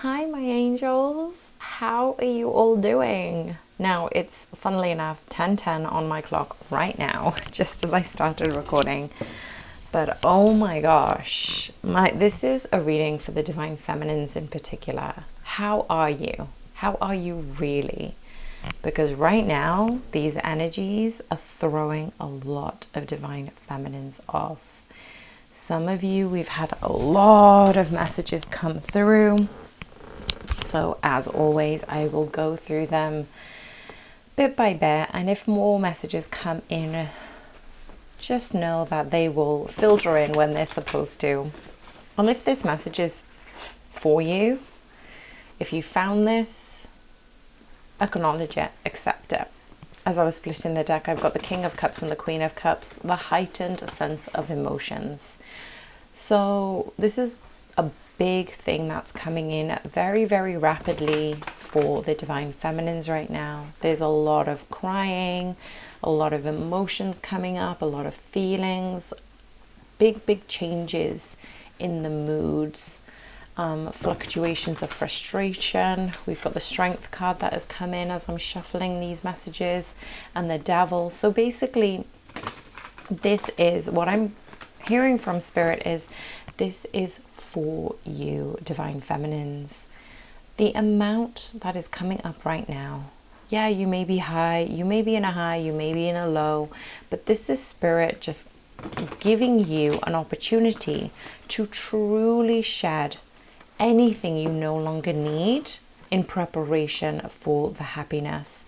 Hi, my angels. How are you all doing? Now, it's funnily enough 10:10 on my clock right now, just as I started recording. But oh my gosh, this is a reading for the divine feminines in particular. How are you? How are you really? Because right now, these energies are throwing a lot of divine feminines off. Some of you, we've had a lot of messages come through. So as always, I will go through them bit by bit, and if more messages come in, just know that they will filter in when they're supposed to. And if this message is for you, if you found this, acknowledge it, accept it. As I was splitting the deck, I've got the King of Cups and the Queen of Cups, the heightened sense of emotions. So this is a big thing that's coming in very, very rapidly for the divine feminines right now. There's a lot of crying, a lot of emotions coming up, a lot of feelings, big changes in the moods, fluctuations of frustration. We've got the Strength card that has come in as I'm shuffling these messages, and the Devil. So basically, this is what I'm hearing from Spirit is this is for you, divine feminines. The amount that is coming up right now, yeah, you may be high, you may be in a high, you may be in a low, but this is Spirit just giving you an opportunity to truly shed anything you no longer need in preparation for the happiness.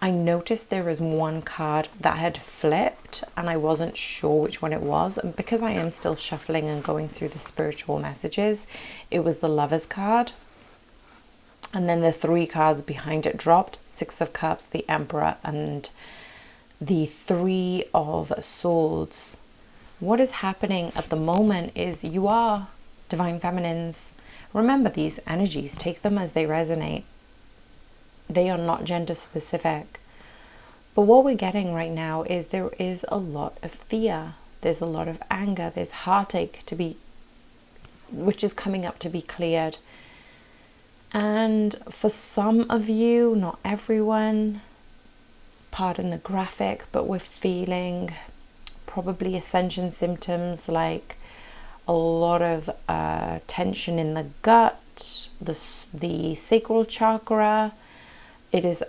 I noticed there was one card that had flipped and I wasn't sure which one it was. And because I am still shuffling and going through the spiritual messages, it was the Lovers card. And then the 3 cards behind it dropped. 6 of Cups, the Emperor, and the 3 of Swords. What is happening at the moment is you are divine feminines. Remember these energies, take them as they resonate. They are not gender specific. But what we're getting right now is there is a lot of fear. There's a lot of anger. There's heartache which is coming up to be cleared. And for some of you, not everyone, pardon the graphic, but we're feeling probably ascension symptoms like a lot of tension in the gut, the sacral chakra. It is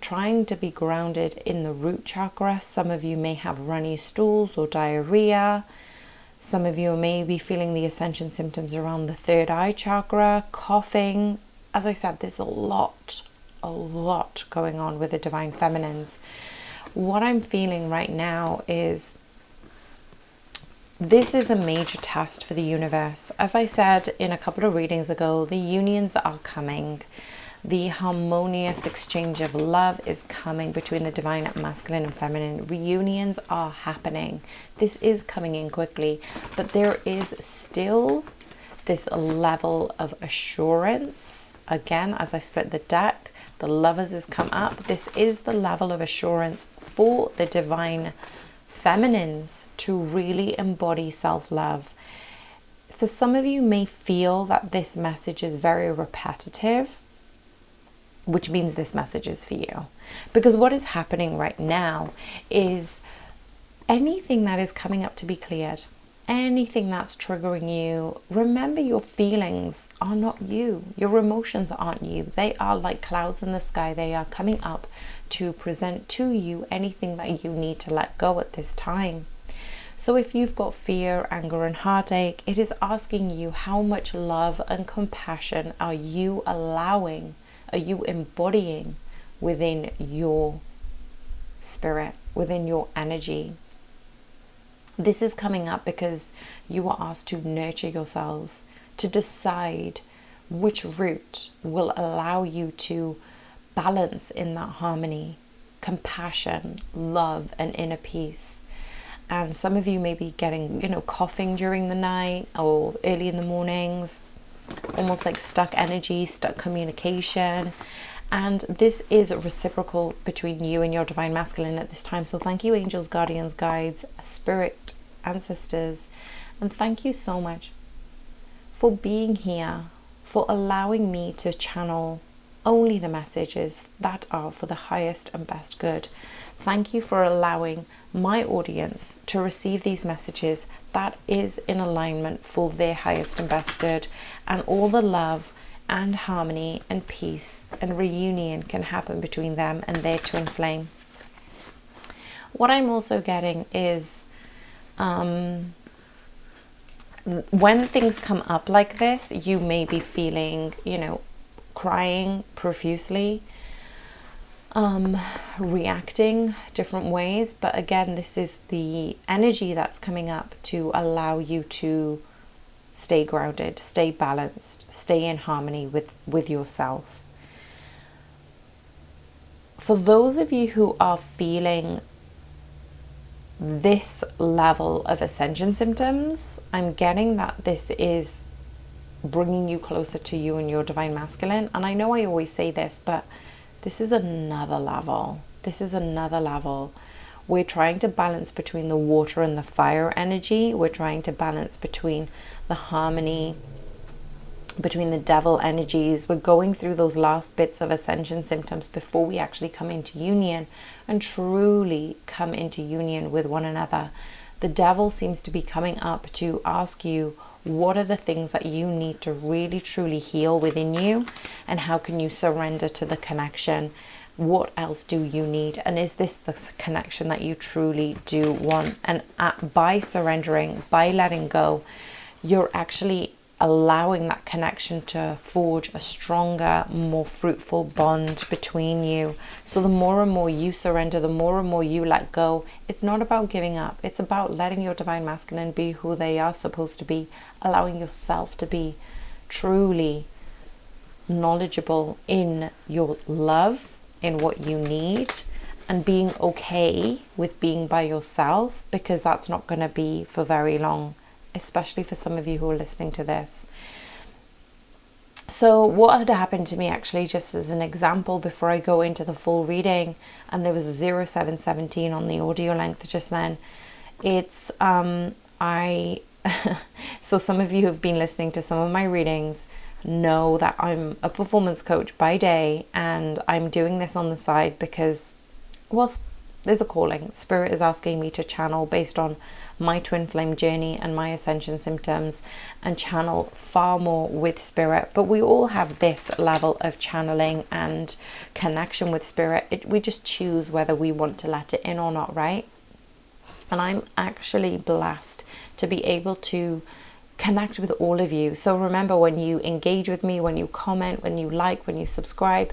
trying to be grounded in the root chakra. Some of you may have runny stools or diarrhea. Some of you may be feeling the ascension symptoms around the third eye chakra, coughing. As I said, there's a lot going on with the divine feminines. What I'm feeling right now is this is a major test for the universe. As I said in a couple of readings ago, the unions are coming. The harmonious exchange of love is coming between the divine masculine and feminine. Reunions are happening. This is coming in quickly, but there is still this level of assurance. Again, as I split the deck, the Lovers has come up. This is the level of assurance for the divine feminines to really embody self-love. For some of you may feel that this message is very repetitive, which means this message is for you. Because what is happening right now is anything that is coming up to be cleared, anything that's triggering you, remember your feelings are not you. Your emotions aren't you. They are like clouds in the sky. They are coming up to present to you anything that you need to let go at this time. So if you've got fear, anger, and heartache, it is asking you how much love and compassion are you allowing, are you embodying within your spirit, within your energy. This is coming up because you are asked to nurture yourselves, to decide which route will allow you to balance in that harmony, compassion, love, and inner peace. And some of you may be getting, coughing during the night or early in the mornings, almost like stuck energy, stuck communication. And this is reciprocal between you and your divine masculine at this time. So thank you, angels, guardians, guides, spirit, ancestors, and thank you so much for being here, for allowing me to channel only the messages that are for the highest and best good. Thank you for allowing my audience to receive these messages that is in alignment for their highest and best good, and all the love and harmony and peace and reunion can happen between them and their twin flame. What I'm also getting is when things come up like this, you may be feeling, crying profusely, reacting different ways. But again, this is the energy that's coming up to allow you to stay grounded, stay balanced, stay in harmony with yourself. For those of you who are feeling this level of ascension symptoms, I'm getting that this is bringing you closer to you and your divine masculine. And I know I always say this, but this is another level. This is another level. We're trying to balance between the water and the fire energy. We're trying to balance between the harmony, between the devil energies. We're going through those last bits of ascension symptoms before we actually come into union and truly come into union with one another. The devil seems to be coming up to ask you, what are the things that you need to really truly heal within you, and how can you surrender to the connection? What else do you need? And is this the connection that you truly do want? And by surrendering, by letting go, you're actually allowing that connection to forge a stronger, more fruitful bond between you. So the more and more you surrender, the more and more you let go, it's not about giving up. It's about letting your divine masculine be who they are supposed to be, allowing yourself to be truly knowledgeable in your love, in what you need, and being okay with being by yourself, because that's not going to be for very long, especially for some of you who are listening to this. So what had happened to me, actually, just as an example before I go into the full reading, and there was a 0717 on the audio length just then, it's so some of you who have been listening to some of my readings know that I'm a performance coach by day, and I'm doing this on the side because, well, there's a calling. Spirit is asking me to channel based on my twin flame journey and my ascension symptoms, and channel far more with spirit. But we all have this level of channeling and connection with spirit. We just choose whether we want to let it in or not, right? And I'm actually blessed to be able to connect with all of you. So remember, when you engage with me, when you comment, when you like, when you subscribe,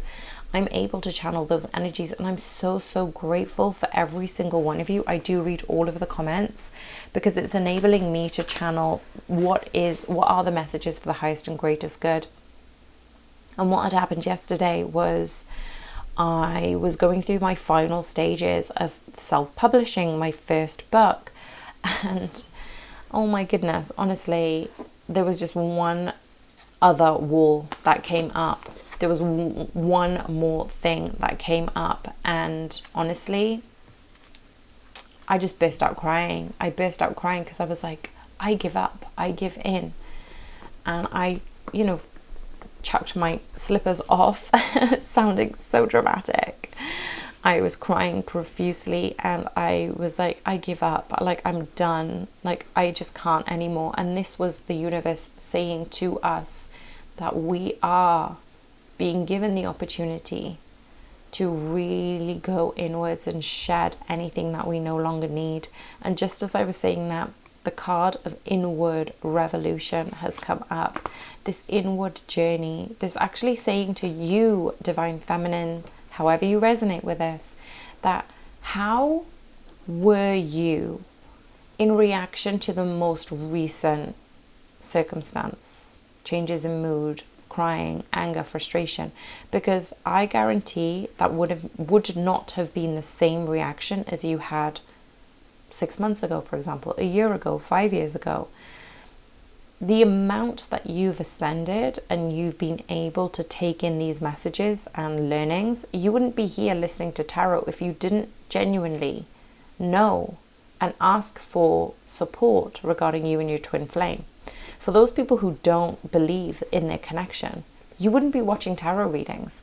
I'm able to channel those energies, and I'm so grateful for every single one of you. I do read all of the comments because it's enabling me to channel what are the messages for the highest and greatest good. And what had happened yesterday was I was going through my final stages of self-publishing my first book, and oh my goodness, honestly, there was just one other wall that came up. There was one more thing that came up, and honestly, I just burst out crying. I burst out crying because I was like, I give up, I give in. And I, chucked my slippers off, sounding so dramatic. I was crying profusely, and I was like, I give up, like, I'm done, like, I just can't anymore. And this was the universe saying to us that we are being given the opportunity to really go inwards and shed anything that we no longer need. And just as I was saying that, the card of inward revolution has come up. This inward journey, this actually saying to you, divine feminine, however you resonate with this, that how were you in reaction to the most recent circumstance, changes in mood, crying, anger, frustration? Because I guarantee that would not have been the same reaction as you had 6 months ago, for example, a year ago, 5 years ago. The amount that you've ascended and you've been able to take in these messages and learnings, you wouldn't be here listening to tarot if you didn't genuinely know and ask for support regarding you and your twin flame. For those people who don't believe in their connection, you wouldn't be watching tarot readings.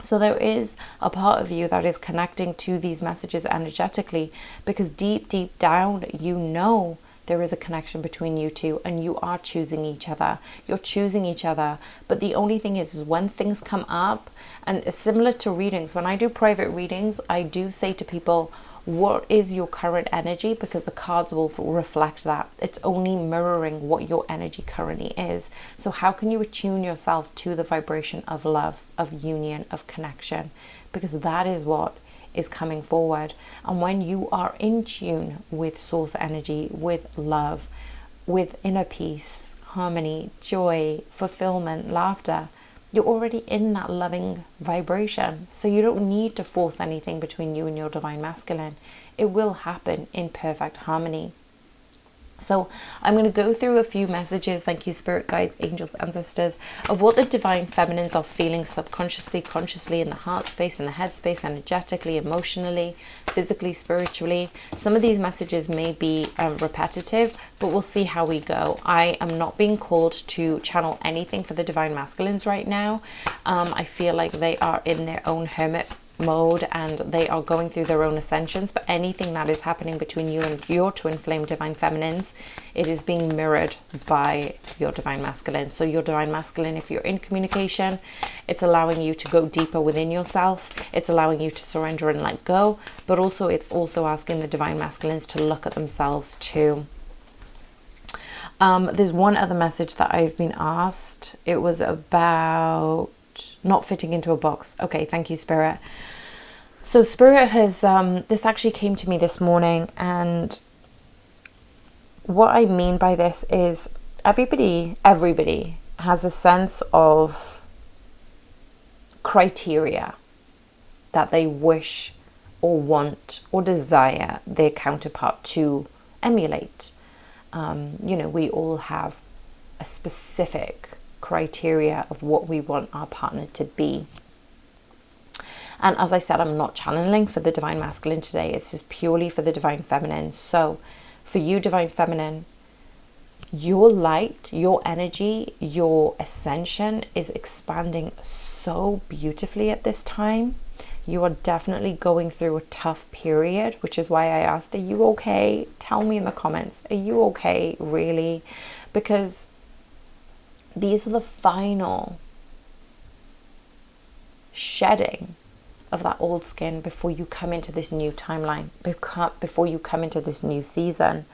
So there is a part of you that is connecting to these messages energetically, because deep, deep down, you know there is a connection between you two, and you are choosing each other. You're choosing each other. But the only thing is when things come up, and it's similar to readings, when I do private readings, I do say to people, what is your current energy? Because the cards will reflect that. It's only mirroring what your energy currently is. So how can you attune yourself to the vibration of love, of union, of connection? Because that is what is coming forward. And when you are in tune with source energy, with love, with inner peace, harmony, joy, fulfillment, laughter, you're already in that loving vibration. So you don't need to force anything between you and your divine masculine. It will happen in perfect harmony. So I'm going to go through a few messages, thank you spirit guides, angels, ancestors, of what the divine feminines are feeling subconsciously, consciously, in the heart space, in the head space, energetically, emotionally, physically, spiritually. Some of these messages may be repetitive, but we'll see how we go. I am not being called to channel anything for the divine masculines right now. I feel like they are in their own hermit mode and they are going through their own ascensions, but anything that is happening between you and your twin flame divine feminines, it is being mirrored by your divine masculine. So your divine masculine, if you're in communication, it's allowing you to go deeper within yourself, it's allowing you to surrender and let go, but also it's also asking the divine masculines to look at themselves too. There's one other message that I've been asked. It was about not fitting into a box. Okay, thank you, Spirit. So Spirit has, this actually came to me this morning, and what I mean by this is everybody has a sense of criteria that they wish or want or desire their counterpart to emulate. You know, we all have a specific criteria of what we want our partner to be. And as I said, I'm not channeling for the divine masculine today. It's just purely for the divine feminine. So for you, divine feminine, your light, your energy, your ascension is expanding so beautifully at this time. You are definitely going through a tough period, which is why I asked, are you okay? Tell me in the comments, are you okay, really? Because these are the final shedding of that old skin before you come into this new timeline, before you come into this new season.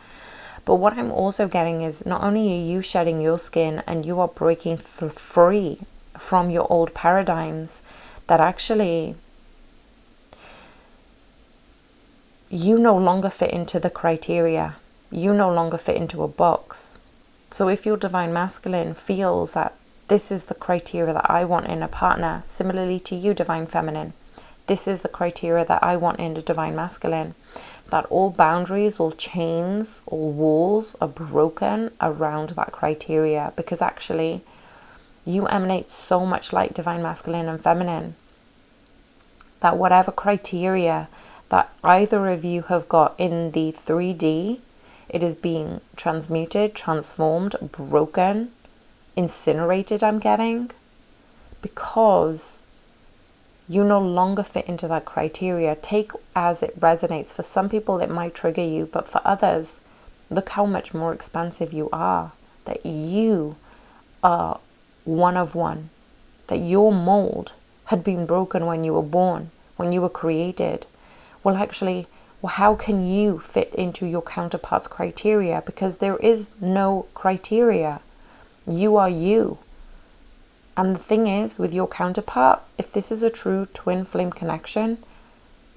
But what I'm also getting is not only are you shedding your skin and you are breaking free from your old paradigms that actually you no longer fit into the criteria. You no longer fit into a box. So if your divine masculine feels that this is the criteria that I want in a partner, similarly to you, divine feminine, this is the criteria that I want in a divine masculine, that all boundaries, all chains, all walls are broken around that criteria, because actually you emanate so much light, divine masculine and feminine, that whatever criteria that either of you have got in the 3D, it is being transmuted, transformed, broken, incinerated, I'm getting, because you no longer fit into that criteria. Take as it resonates. For some people it might trigger you, but for others, look how much more expansive you are, that you are one of one, that your mold had been broken when you were born, when you were created. Well, actually, how can you fit into your counterpart's criteria? Because there is no criteria. You are you. And the thing is, with your counterpart, if this is a true twin flame connection,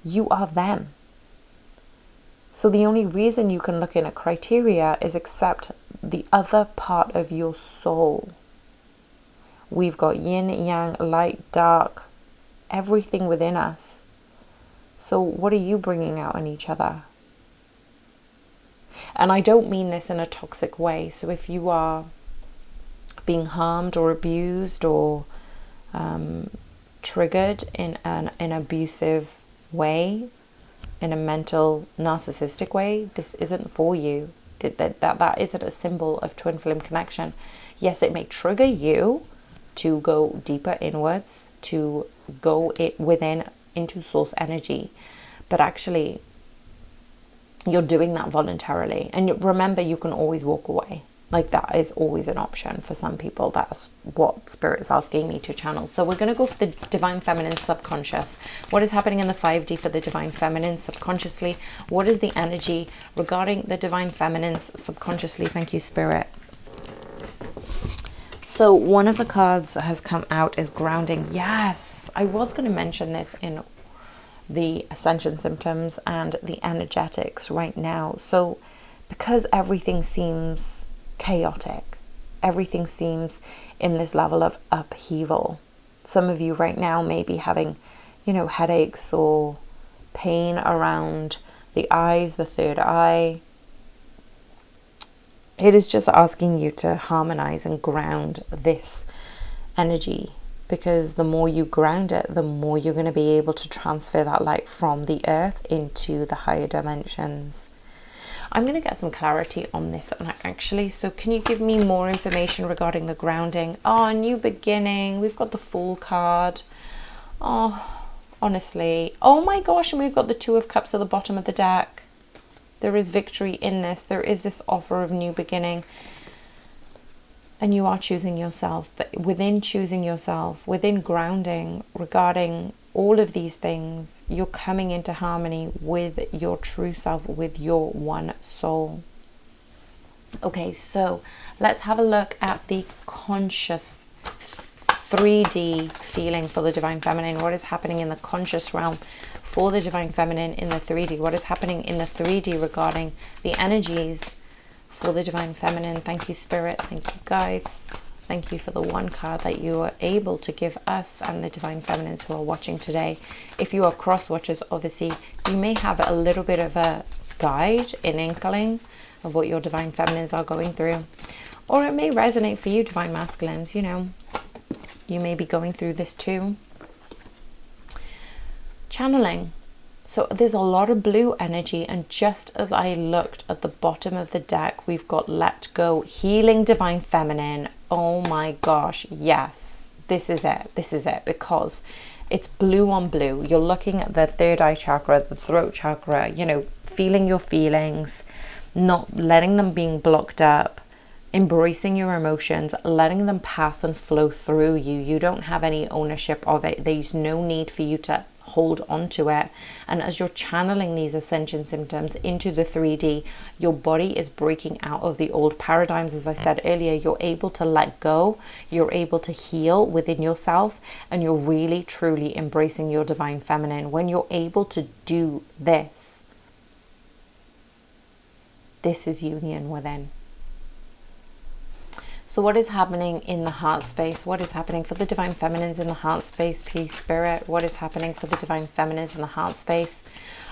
you are them. So the only reason you can look in at criteria is accept the other part of your soul. We've got yin, yang, light, dark, everything within us. So what are you bringing out in each other? And I don't mean this in a toxic way. So if you are being harmed or abused or triggered in an abusive way, in a mental narcissistic way, this isn't for you. That isn't a symbol of twin flame connection. Yes, it may trigger you to go deeper inwards, to go within into source energy, but actually you're doing that voluntarily. And remember, you can always walk away. Like, that is always an option for some people. That's what Spirit's asking me to channel. So we're going to go for the Divine Feminine subconscious. What is happening in the 5D for the Divine Feminine subconsciously? What is the energy regarding the Divine Feminines subconsciously? Thank you, Spirit. So one of the cards that has come out is grounding. Yes, I was going to mention this in the ascension symptoms and the energetics right now. So because everything seems chaotic, everything seems in this level of upheaval, some of you right now may be having, you know, headaches or pain around the eyes, the third eye. It is just asking you to harmonize and ground this energy, because the more you ground it, the more you're going to be able to transfer that light from the earth into the higher dimensions. I'm going to get some clarity on this actually. So can you give me more information regarding the grounding? Oh, new beginning. We've got the Fool card. Oh, honestly. Oh my gosh, and we've got the Two of Cups at the bottom of the deck. There is victory in this. There is this offer of new beginning. And you are choosing yourself. But within choosing yourself, within grounding, regarding all of these things, you're coming into harmony with your true self, with your one soul. Okay, so let's have a look at the conscious 3D feeling for the Divine Feminine. What is happening in the conscious realm for the Divine Feminine in the 3D? What is happening in the 3D regarding the energies for the Divine Feminine? Thank you, Spirit. Thank you, guys. Thank you for the one card that you are able to give us and the Divine Feminines who are watching today. If you are cross watchers, obviously, you may have a little bit of a guide, an inkling of what your Divine Feminines are going through. Or it may resonate for you, Divine Masculines. You know, you may be going through this too. Channeling. So there's a lot of blue energy, and just as I looked at the bottom of the deck, we've got Let Go, Healing Divine Feminine. Oh my gosh, yes, this is it. This is it, because it's blue on blue. You're looking at the third eye chakra, the throat chakra, you know, feeling your feelings, not letting them being blocked up, embracing your emotions, letting them pass and flow through you. You don't have any ownership of it. There's no need for you to hold on to it. And as you're channeling these ascension symptoms into the 3D, your body is breaking out of the old paradigms. As I said earlier, you're able to let go, you're able to heal within yourself, and you're really truly embracing your Divine Feminine. When you're able to do this, this is union within. So what is happening in the heart space? What is happening for the Divine Feminines in the heart space, please, Spirit? What is happening for the Divine Feminines in the heart space?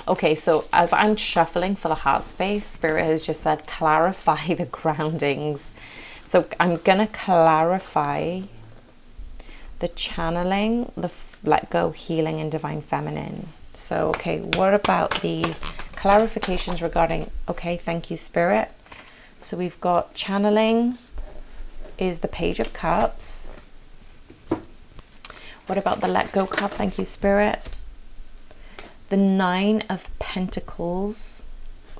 Okay, so as I'm shuffling for the heart space, Spirit has just said, clarify the groundings. So I'm going to clarify the channeling, the Let Go, Healing, and Divine Feminine. So, okay, what about the clarifications regarding, okay, thank you, Spirit. So we've got channeling is the Page of Cups. What about the Let Go card? Thank you, Spirit. The Nine of Pentacles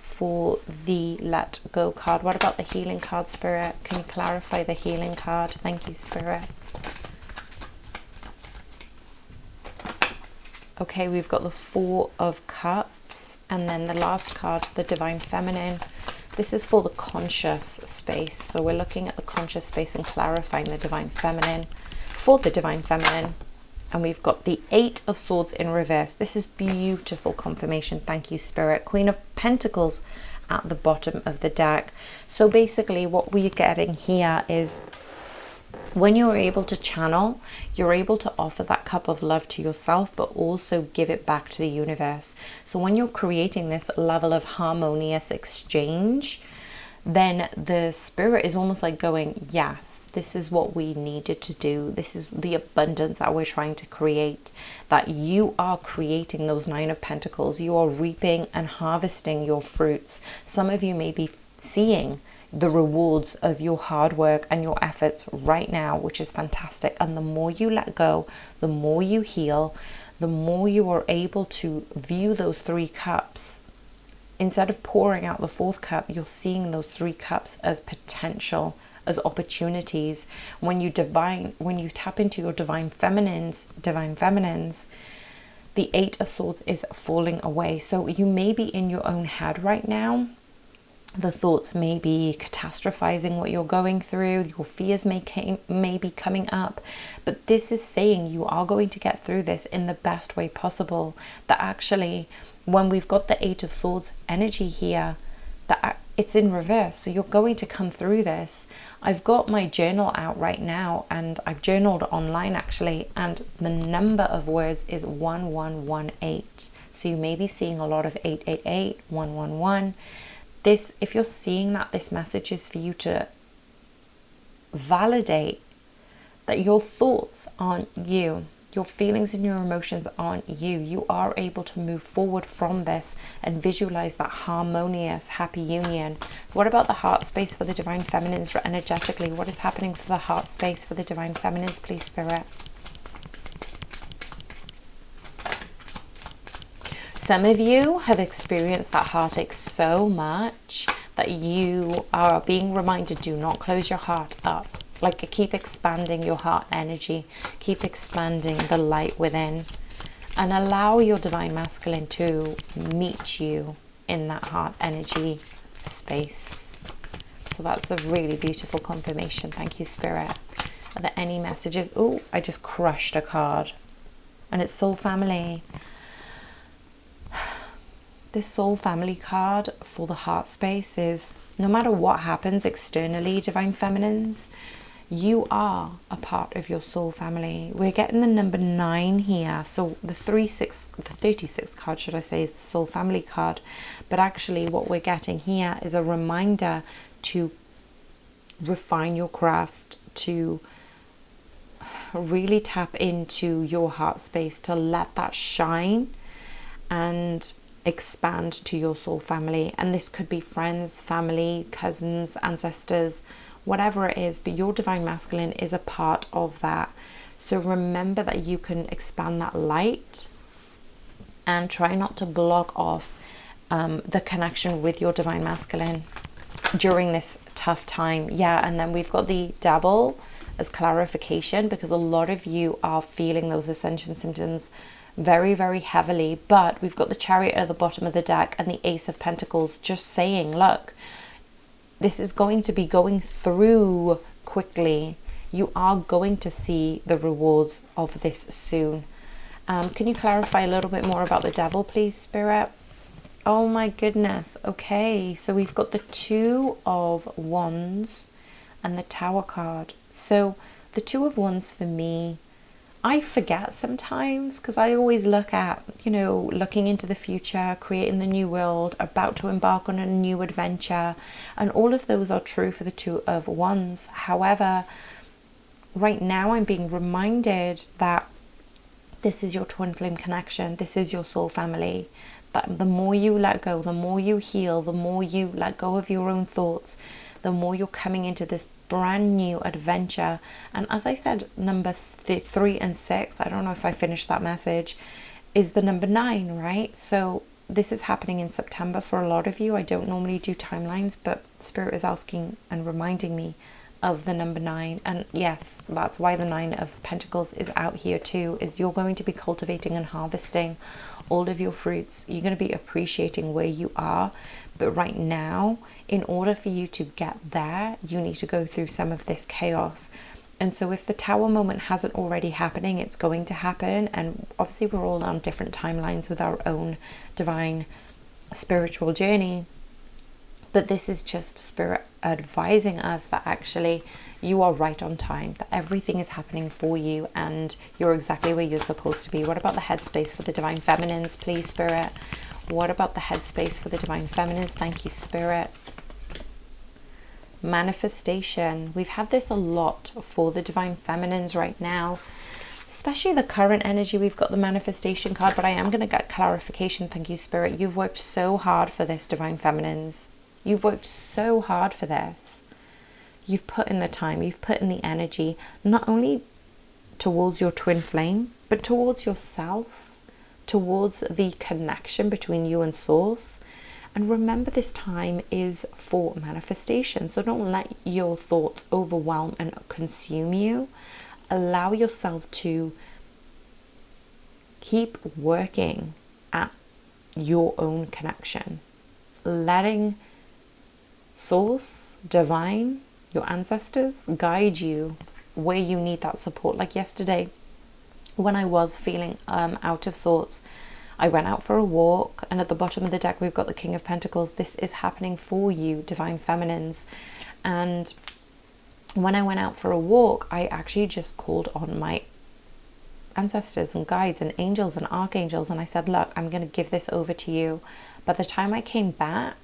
for the Let Go card. What about the Healing card, Spirit? Can you clarify the Healing card? Thank you, Spirit. Okay, we've got the Four of Cups, and then the last card, the Divine Feminine. This is for the conscious space. So we're looking at the conscious space and clarifying the Divine Feminine for the Divine Feminine. And we've got the Eight of Swords in reverse. This is beautiful confirmation. Thank you, Spirit. Queen of Pentacles at the bottom of the deck. So basically what we're getting here is when you're able to channel, you're able to offer that cup of love to yourself, but also give it back to the universe. So when you're creating this level of harmonious exchange, then the Spirit is almost like going, yes, this is what we needed to do. This is the abundance that we're trying to create, that you are creating those Nine of Pentacles. You are reaping and harvesting your fruits. Some of you may be seeing the rewards of your hard work and your efforts right now, which is fantastic. And the more you let go, the more you heal, the more you are able to view those 3 cups. Instead of pouring out the 4th cup, you're seeing those 3 cups as potential, as opportunities. When you tap into your divine feminines, the 8 of Swords is falling away. So you may be in your own head right now. The thoughts may be catastrophizing what you're going through. Your fears may be coming up. But this is saying you are going to get through this in the best way possible. That actually, when we've got the 8 of Swords energy here, that it's in reverse. So you're going to come through this. I've got my journal out right now, and I've journaled online actually, and the number of words is 1118. So you may be seeing a lot of 888, 111. This, if you're seeing that, this message is for you to validate that your thoughts aren't you. Your feelings and your emotions aren't you. You are able to move forward from this and visualize that harmonious, happy union. What about the heart space for the Divine Feminines energetically? What is happening for the heart space for the Divine Feminines, please, Spirit? Some of you have experienced that heartache so much that you are being reminded, do not close your heart up. Like, keep expanding your heart energy, keep expanding the light within, and allow your Divine Masculine to meet you in that heart energy space. So that's a really beautiful confirmation. Thank you, Spirit. Are there any messages? Oh, I just crushed a card, and it's Soul Family. This Soul Family card for the heart space is, no matter what happens externally, Divine Feminines, you are a part of your soul family. We're getting the number 9 here. So the 36 card, should I say, is the Soul Family card. But actually what we're getting here is a reminder to refine your craft, to really tap into your heart space, to let that shine and expand to your soul family. And this could be friends, family, cousins, ancestors, whatever it is, but your Divine Masculine is a part of that. So remember that you can expand that light and try not to block off the connection with your Divine Masculine during this tough time. Yeah, and then we've got the Devil as clarification, because a lot of you are feeling those ascension symptoms very, very heavily. But we've got the Chariot at the bottom of the deck and the Ace of Pentacles, just saying, look, this is going to be going through quickly. You are going to see the rewards of this soon. Can you clarify a little bit more about the Devil, please, Spirit? Oh my goodness. Okay, so we've got the 2 of Wands and the Tower card. So the 2 of Wands, for me, I forget sometimes, because I always look at, looking into the future, creating the new world, about to embark on a new adventure. And all of those are true for the 2 of Wands. However, right now I'm being reminded that this is your twin flame connection. This is your soul family. But the more you let go, the more you heal, the more you let go of your own thoughts, the more you're coming into this brand new adventure. And as I said, numbers 3 and 6, I don't know if I finished that message, is the number 9, right? So this is happening in September for a lot of you. I don't normally do timelines, but Spirit is asking and reminding me of the number 9. And yes, that's why the 9 of Pentacles is out here too, is you're going to be cultivating and harvesting all of your fruits. You're going to be appreciating where you are. But right now, in order for you to get there, you need to go through some of this chaos. And so if the Tower moment hasn't already happening, it's going to happen. And obviously we're all on different timelines with our own divine spiritual journey. But this is just Spirit advising us that actually you are right on time, that everything is happening for you and you're exactly where you're supposed to be. What about the headspace for the Divine Feminines, please, Spirit? What about the headspace for the Divine Feminines? Thank you, Spirit. Manifestation. We've had this a lot for the Divine Feminines right now, especially the current energy. We've got the manifestation card, but I am going to get clarification. Thank you, Spirit. You've worked so hard for this, Divine Feminines. You've worked so hard for this. You've put in the time, you've put in the energy, not only towards your twin flame, but towards yourself, towards the connection between you and source. And remember, this time is for manifestation. So don't let your thoughts overwhelm and consume you. Allow yourself to keep working at your own connection, letting source, divine, your ancestors guide you where you need that support. Like yesterday, when I was feeling out of sorts, I went out for a walk, and at the bottom of the deck we've got the King of Pentacles. This is happening for you, divine feminines. And when I went out for a walk, I actually just called on my ancestors and guides and angels and archangels, and I said, look, I'm going to give this over to you. By the time I came back,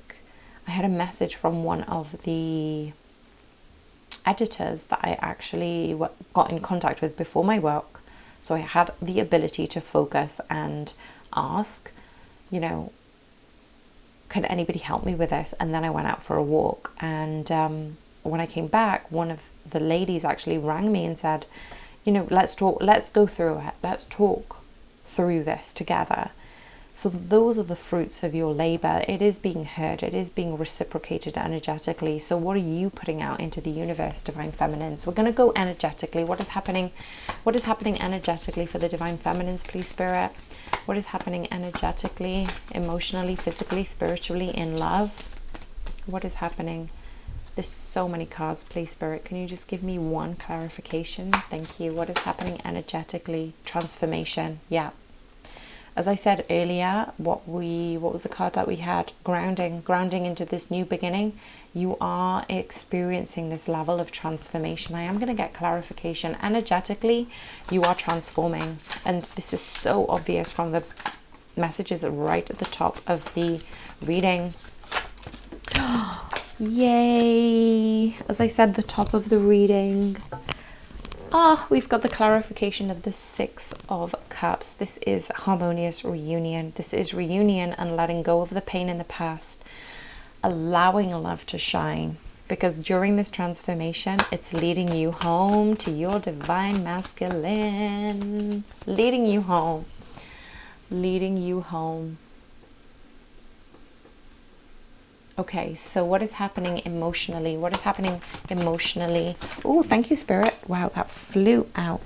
I had a message from one of the editors that I actually got in contact with before my work. So I had the ability to focus and ask, you know, can anybody help me with this? And then I went out for a walk, and when I came back, one of the ladies actually rang me and said, you know, let's talk, let's go through it, let's talk through this together. So those are the fruits of your labor. It is being heard, it is being reciprocated energetically. So what are you putting out into the universe, divine feminines? We're going to go energetically. What is happening energetically for the divine feminines, please, Spirit? What is happening energetically, emotionally, physically, spiritually, in love? What is happening? There's so many cards, please, Spirit. Can you just give me one clarification? Thank you. What is happening energetically? Transformation. Yeah. As I said earlier, what was the card that we had? Grounding into this new beginning. You are experiencing this level of transformation. I am going to get clarification. Energetically, you are transforming. And this is so obvious from the messages right at the top of the reading. Yay! As I said, the top of the reading. We've got the clarification of the Six of Cups. This is harmonious reunion. This is reunion and letting go of the pain in the past, allowing love to shine. Because during this transformation, it's leading you home to your divine masculine. Leading you home. Leading you home. Okay, so what is happening emotionally? What is happening emotionally? Oh, thank you, Spirit. Wow, that flew out.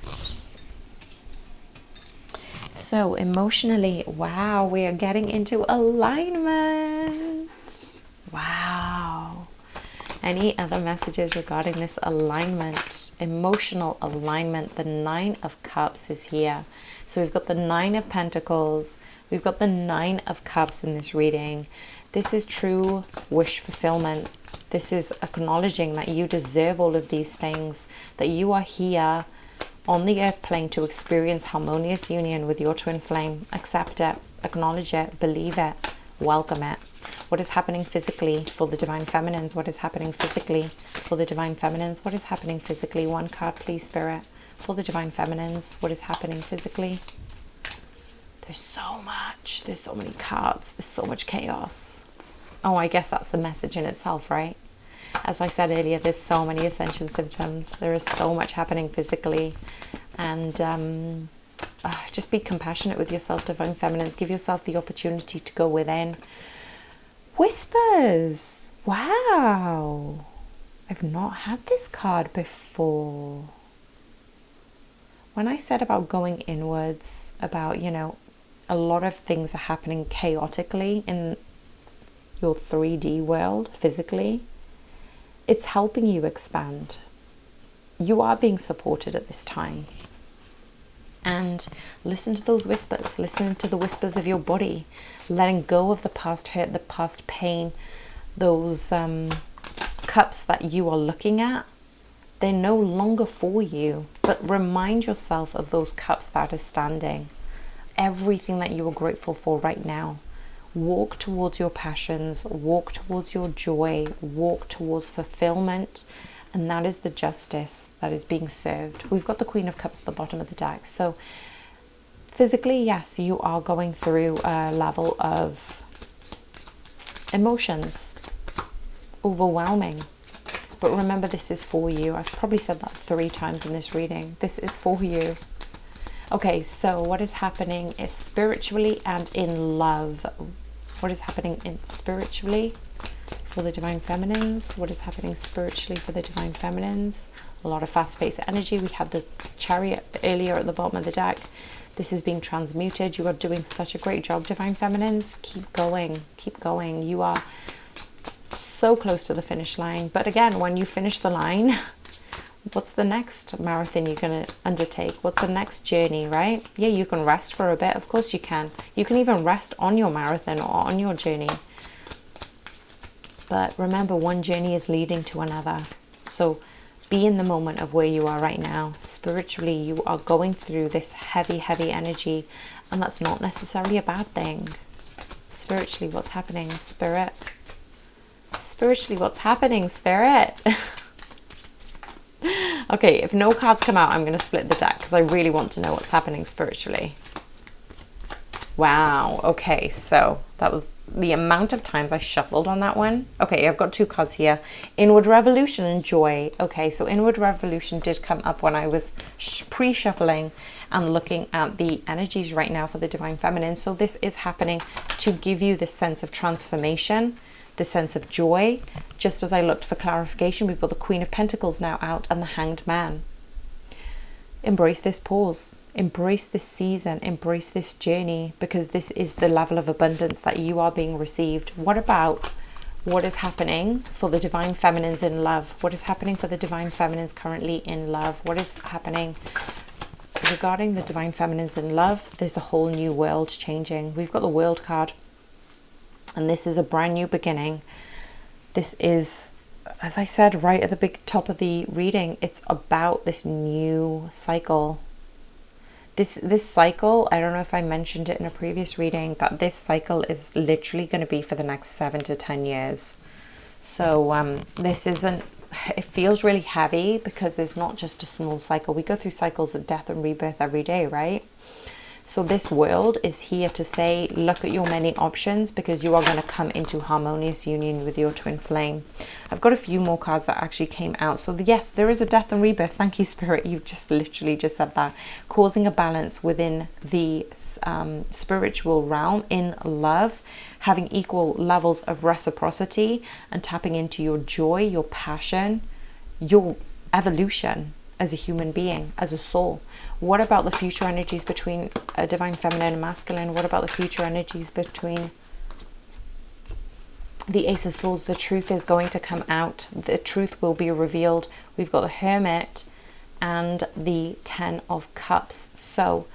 So emotionally, wow, we are getting into alignment. Wow. Any other messages regarding this alignment? Emotional alignment. The Nine of Cups is here. So we've got the Nine of Pentacles. We've got the Nine of Cups in this reading. This is true wish fulfillment. This is acknowledging that you deserve all of these things, that you are here on the earth plane to experience harmonious union with your twin flame. Accept it, acknowledge it, believe it, welcome it. What is happening physically for the divine feminines? What is happening physically for the divine feminines? What is happening physically? One card, please, Spirit, for the divine feminines. What is happening physically? There's so much. There's so many cards. There's so much chaos. Oh, I guess that's the message in itself, right? As I said earlier, there's so many ascension symptoms. There is so much happening physically. And just be compassionate with yourself, divine feminines. Give yourself the opportunity to go within. Whispers. Wow. I've not had this card before. When I said about going inwards, about, you know, a lot of things are happening chaotically in your 3D world physically, it's helping you expand. You are being supported at this time. And listen to those whispers. Listen to the whispers of your body. Letting go of the past hurt, the past pain, those cups that you are looking at. They're no longer for you. But remind yourself of those cups that are standing. Everything that you are grateful for right now. Walk towards your passions, walk towards your joy, walk towards fulfillment, and that is the justice that is being served. We've got the Queen of Cups at the bottom of the deck. So physically, yes, you are going through a level of emotions. overwhelming. But remember, this is for you. I've probably said that 3 times in this reading. This is for you. Okay, so what is happening is spiritually and in love. What is happening spiritually for the Divine Feminines? What is happening spiritually for the Divine Feminines? A lot of fast-paced energy. We had the Chariot earlier at the bottom of the deck. This is being transmuted. You are doing such a great job, Divine Feminines. Keep going. Keep going. You are so close to the finish line. But again, when you finish the line, what's the next marathon you're going to undertake? What's the next journey, right? Yeah, you can rest for a bit. Of course you can. You can even rest on your marathon or on your journey. But remember, one journey is leading to another. So be in the moment of where you are right now. Spiritually, you are going through this heavy, heavy energy, and that's not necessarily a bad thing. Spiritually, what's happening, Spirit? Spiritually, what's happening, Spirit? Okay, if no cards come out, I'm going to split the deck because I really want to know what's happening spiritually. Wow. Okay, so that was the amount of times I shuffled on that one. Okay, I've got 2 cards here. Inward Revolution and Joy. Okay, so Inward Revolution did come up when I was pre-shuffling and looking at the energies right now for the Divine Feminine. So this is happening to give you this sense of transformation, the sense of joy. Just as I looked for clarification, we've got the Queen of Pentacles now out and the Hanged Man. Embrace this pause. Embrace this season. Embrace this journey, because this is the level of abundance that you are being received. What about what is happening for the Divine Feminines in love? What is happening for the Divine Feminines currently in love? What is happening regarding the Divine Feminines in love? There's a whole new world changing. We've got the World card, and this is a brand new beginning. This is, as I said right at the big top of the reading, it's about this new cycle. This cycle, I don't know if I mentioned it in a previous reading, that this cycle is literally going to be for the next 7 to 10 years. So this isn't, it feels really heavy because there's not just a small cycle. We go through cycles of death and rebirth every day, right? So this world is here to say, look at your many options, because you are going to come into harmonious union with your twin flame. I've got a few more cards that actually came out. So yes, there is a death and rebirth. Thank you, Spirit. You just literally just said that. Causing a balance within the spiritual realm in love, having equal levels of reciprocity, and tapping into your joy, your passion, your evolution as a human being, as a soul. What about the future energies between a Divine Feminine and Masculine? What about the future energies between the Ace of Swords? The truth is going to come out. The truth will be revealed. We've got the Hermit and the 10 of Cups. So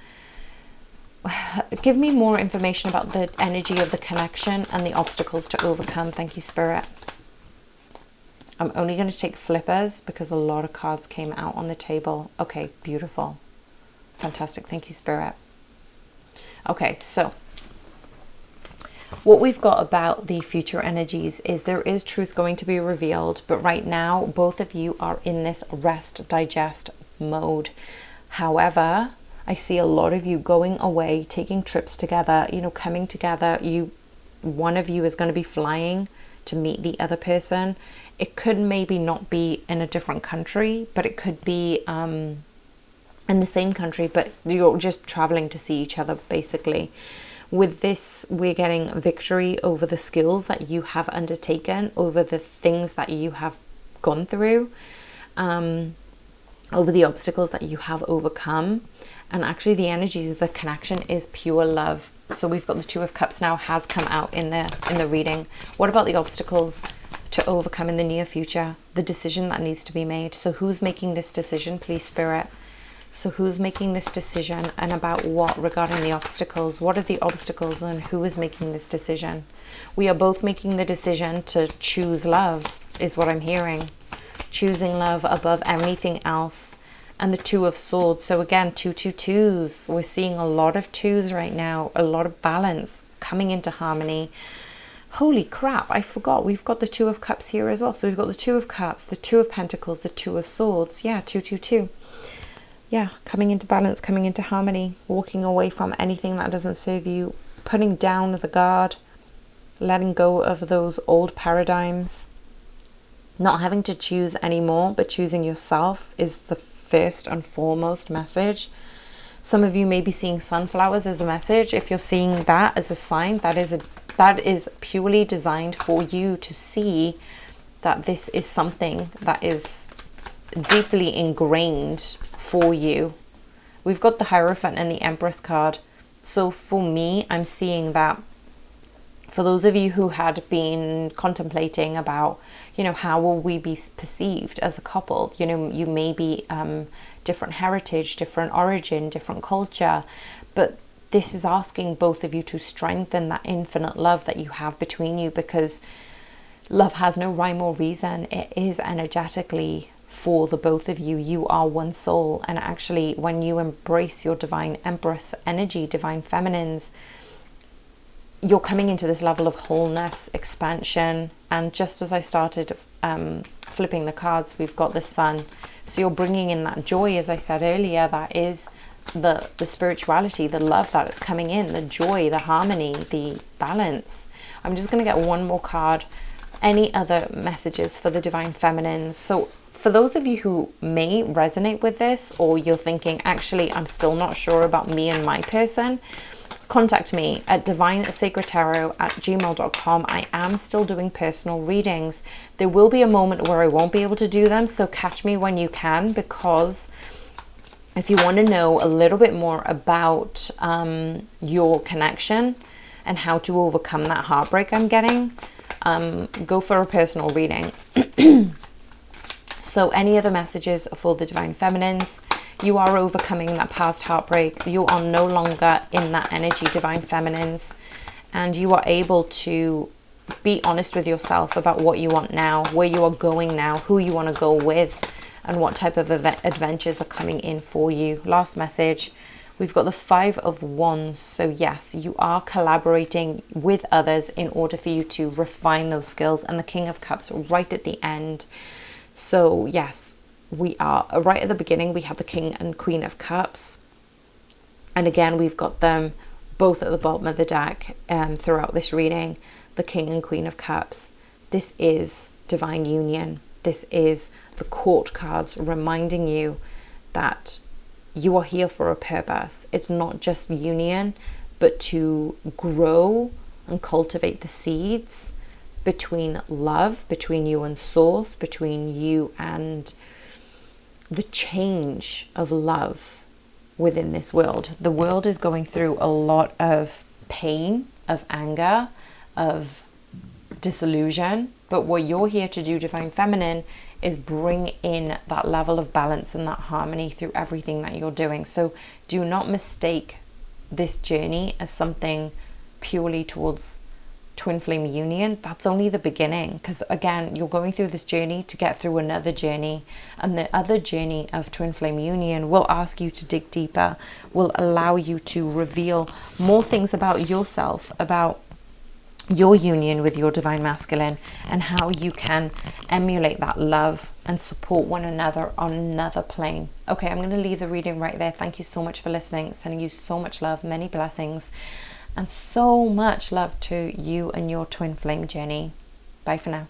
give me more information about the energy of the connection and the obstacles to overcome. Thank you, Spirit. I'm only going to take flippers because a lot of cards came out on the table. Okay, beautiful. Fantastic. Thank you, Spirit. Okay, so what we've got about the future energies is there is truth going to be revealed, but right now both of you are in this rest, digest mode. However, I see a lot of you going away, taking trips together, you know, coming together. One of you is going to be flying to meet the other person. It could maybe not be in a different country, but it could be in the same country, but you're just traveling to see each other, basically. With this, we're getting victory over the skills that you have undertaken, over the things that you have gone through, over the obstacles that you have overcome. And actually the energies of the connection is pure love. So we've got the Two of Cups now has come out in the reading. What about the obstacles to overcome in the near future? The decision that needs to be made. So who's making this decision, please, Spirit? So who's making this decision, and about what regarding the obstacles? What are the obstacles and who is making this decision? We are both making the decision to choose love, is what I'm hearing. Choosing love above anything else. And the Two of Swords. So again, 222s. We're seeing a lot of twos right now. A lot of balance coming into harmony. Holy crap, I forgot. We've got the Two of Cups here as well. So we've got the Two of Cups, the Two of Pentacles, the Two of Swords. Yeah, 222. Yeah, coming into balance, coming into harmony. Walking away from anything that doesn't serve you. Putting down the guard. Letting go of those old paradigms. Not having to choose anymore, but choosing yourself is the first and foremost message. Some of you may be seeing sunflowers as a message. If you're seeing that as a sign, that is purely designed for you to see that this is something that is deeply ingrained for you. We've got the Hierophant and the Empress card. So for me, I'm seeing that for those of you who had been contemplating about, you know, how will we be perceived as a couple? You know, you may be different heritage, different origin, different culture, but this is asking both of you to strengthen that infinite love that you have between you, because love has no rhyme or reason. It is energetically for the both of you. You are one soul. And actually, when you embrace your divine Empress energy, divine feminines, you're coming into this level of wholeness, expansion. And just as I started flipping the cards, we've got the Sun. So you're bringing in that joy, as I said earlier, that is the spirituality, the love that is coming in, the joy, the harmony, the balance. I'm just going to get one more card. Any other messages for the divine feminines? So for those of you who may resonate with this, or you're thinking, actually, I'm still not sure about me and my person, contact me at divinesacredtarot@gmail.com. I am still doing personal readings. There will be a moment where I won't be able to do them, so catch me when you can, because if you want to know a little bit more about your connection and how to overcome that heartbreak I'm getting, go for a personal reading. So any other messages for the divine feminines? You are overcoming that past heartbreak. You are no longer in that energy, divine feminines, and you are able to be honest with yourself about what you want now, where you are going now, who you want to go with, and what type of adventures are coming in for you. Last message, we've got the Five of Wands. So yes, you are collaborating with others in order for you to refine those skills, and the King of Cups right at the end. So yes, we are right at the beginning. We have the King and Queen of Cups, and again we've got them both at the bottom of the deck throughout this reading. The King and Queen of Cups. This is divine union. This is the Court cards reminding you that you are here for a purpose. It's not just union, but to grow and cultivate the seeds between love, between you and Source, between you and the change of love within this world. The world is going through a lot of pain, of anger, of disillusion, but what you're here to do, divine feminine, is bring in that level of balance and that harmony through everything that you're doing. So do not mistake this journey as something purely towards twin flame union. That's only the beginning, because again, you're going through this journey to get through another journey, and the other journey of twin flame union will ask you to dig deeper, will allow you to reveal more things about yourself, about your union with your divine masculine, and how you can emulate that love and support one another on another plane. Okay, I'm going to leave the reading right there. Thank you so much for listening. Sending you so much love, many blessings, and so much love to you and your twin flame journey. Bye for now.